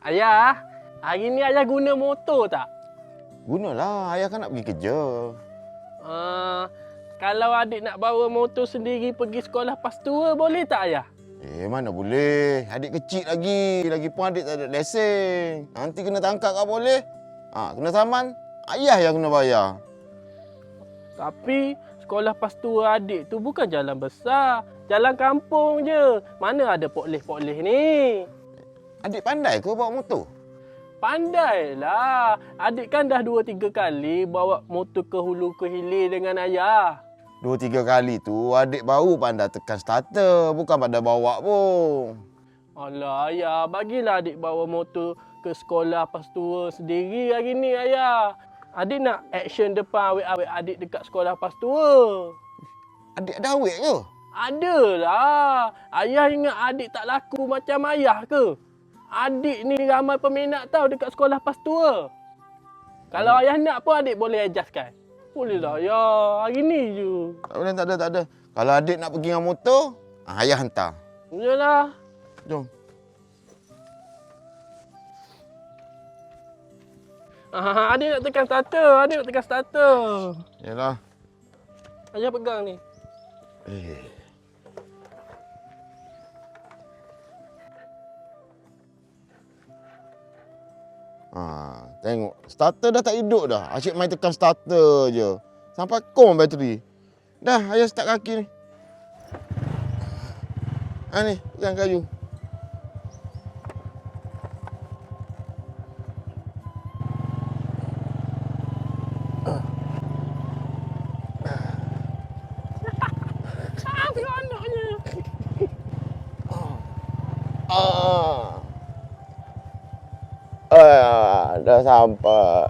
Ayah, hari ni ayah guna motor tak? Gunalah, ayah kan nak pergi kerja. Kalau adik nak bawa motor sendiri pergi sekolah pas tua, boleh tak ayah? Mana boleh. Adik kecil lagi. Lagipun adik tak ada lesen. Nanti kena tangkap tak boleh. Kena saman. Ayah yang kena bayar. Tapi sekolah pas tua adik tu bukan jalan besar. Jalan kampung je. Mana ada pokleh-pokleh ni? Adik pandai ke bawa motor? Pandailah. Adik kan dah 2-3 kali bawa motor ke hulu ke hilir dengan ayah. 2-3 kali tu adik baru pandai tekan starter. Bukan pandai bawa pun. Alah ayah, bagilah adik bawa motor ke sekolah pas tua sendiri hari ni ayah. Adik nak action depan awet-awet adik dekat sekolah pas tua. Adik ada awet ke? Adalah. Ayah ingat adik tak laku macam ayah ke? Adik ni ramai peminat tau dekat sekolah pas tua. Kalau ayah nak pun adik boleh adjustkan. Boleh lah ayah. Hari ni je. Tak boleh, tak ada. Kalau adik nak pergi dengan motor, ayah hantar. Yalah. Jom. Adik nak tekan starter. Adik nak tekan starter. Yalah. Ayah pegang ni. Tengok. Starter dah tak hidup dah. Asyik main tekan starter je. Sampai kom bateri. Dah, ayah start kaki ni. Ni, pegang kayu. Seronoknya. Dah sampai.